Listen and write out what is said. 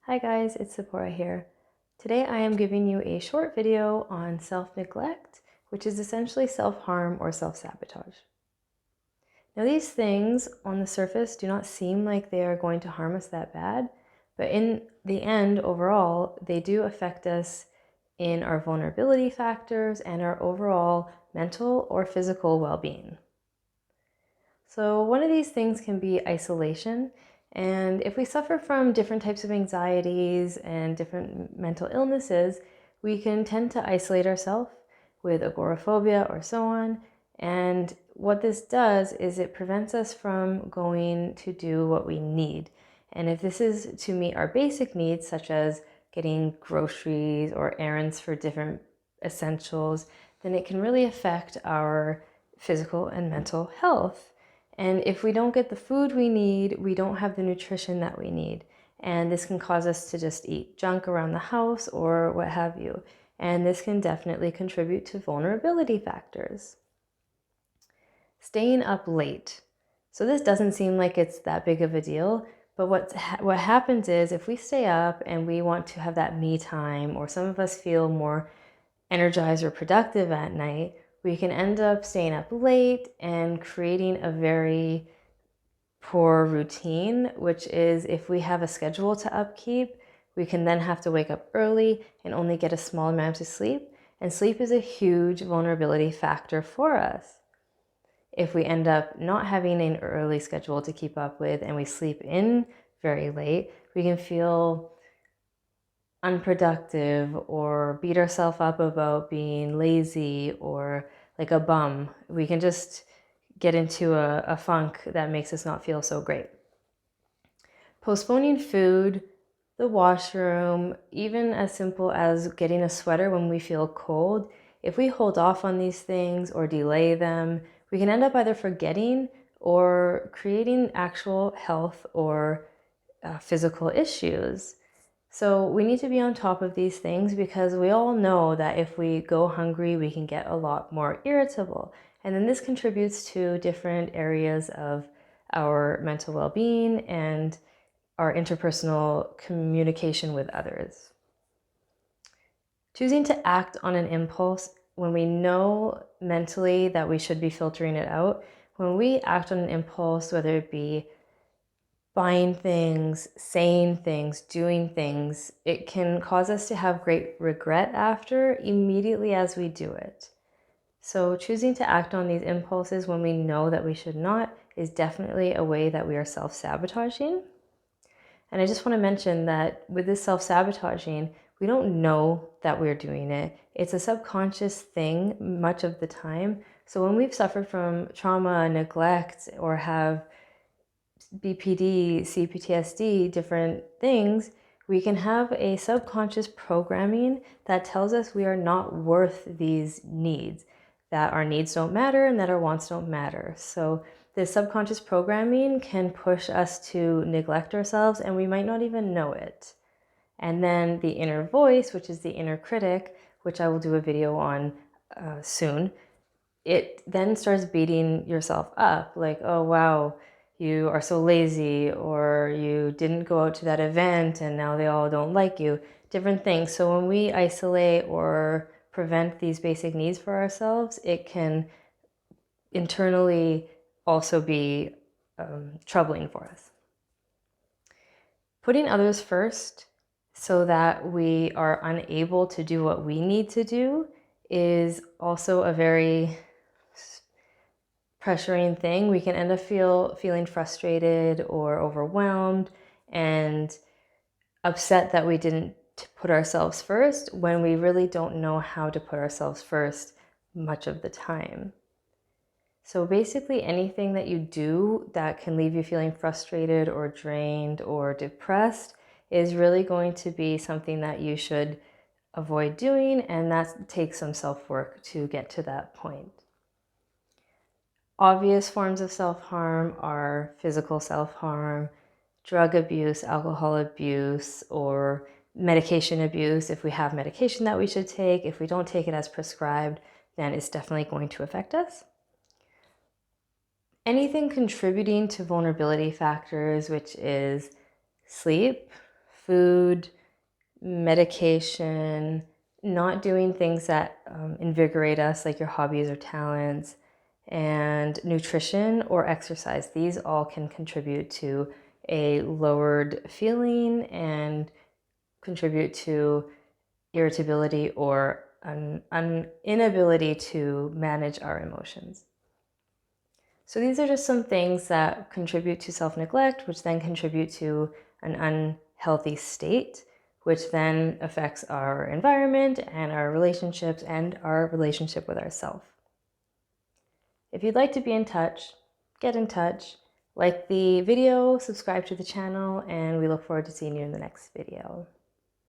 Hi guys, it's Tziporah here. Today I am giving you a short video on self-neglect, which is essentially self-harm or self-sabotage. Now these things on the surface do not seem like they are going to harm us that bad, but in the end, overall, they do affect us in our vulnerability factors and our overall mental or physical well-being. So one of these things can be isolation. And if we suffer from different types of anxieties and different mental illnesses, we can tend to isolate ourselves with agoraphobia or so on. And what this does is it prevents us from going to do what we need. And if this is to meet our basic needs, such as getting groceries or errands for different essentials, then it can really affect our physical and mental health. And if we don't get the food we need, we don't have the nutrition that we need. And this can cause us to just eat junk around the house or what have you. And this can definitely contribute to vulnerability factors. Staying up late. So this doesn't seem like it's that big of a deal, but what happens is if we stay up and we want to have that me time, or some of us feel more energized or productive at night, we can end up staying up late and creating a very poor routine, which is if we have a schedule to upkeep, we can then have to wake up early and only get a small amount of sleep. And sleep is a huge vulnerability factor for us. If we end up not having an early schedule to keep up with and we sleep in very late, we can feel unproductive or beat ourselves up about being lazy or like a bum. We can just get into a funk that makes us not feel so great. Postponing food, the washroom, even as simple as getting a sweater when we feel cold, if we hold off on these things or delay them, we can end up either forgetting or creating actual health or physical issues. So we need to be on top of these things because we all know that if we go hungry, we can get a lot more irritable. And then this contributes to different areas of our mental well-being and our interpersonal communication with others. Choosing to act on an impulse when we know mentally that we should be filtering it out. When we act on an impulse, whether it be buying things, saying things, doing things, it can cause us to have great regret after immediately as we do it. So choosing to act on these impulses when we know that we should not is definitely a way that we are self-sabotaging. And I just want to mention that with this self-sabotaging, we don't know that we're doing it. It's a subconscious thing much of the time. So when we've suffered from trauma, neglect, or have BPD, CPTSD, different things, we can have a subconscious programming that tells us we are not worth these needs, that our needs don't matter and that our wants don't matter. So this subconscious programming can push us to neglect ourselves and we might not even know it. And then the inner voice, which is the inner critic, which I will do a video on soon, it then starts beating yourself up like, oh wow, you are so lazy, or you didn't go out to that event and now they all don't like you, different things. So when we isolate or prevent these basic needs for ourselves, it can internally also be troubling for us. Putting others first so that we are unable to do what we need to do is also a very pressuring thing. We can end up feeling frustrated or overwhelmed and upset that we didn't put ourselves first when we really don't know how to put ourselves first much of the time. So basically anything that you do that can leave you feeling frustrated or drained or depressed is really going to be something that you should avoid doing, and that takes some self-work to get to that point. Obvious forms of self-harm are physical self-harm, drug abuse, alcohol abuse, or medication abuse. If we have medication that we should take, if we don't take it as prescribed, then it's definitely going to affect us. Anything contributing to vulnerability factors, which is sleep, food, medication, not doing things that invigorate us, like your hobbies or talents, and nutrition or exercise. These all can contribute to a lowered feeling and contribute to irritability or an inability to manage our emotions. So these are just some things that contribute to self-neglect, which then contribute to an unhealthy state, which then affects our environment and our relationships and our relationship with ourselves. If you'd like to be in touch, get in touch, like the video, subscribe to the channel, and we look forward to seeing you in the next video.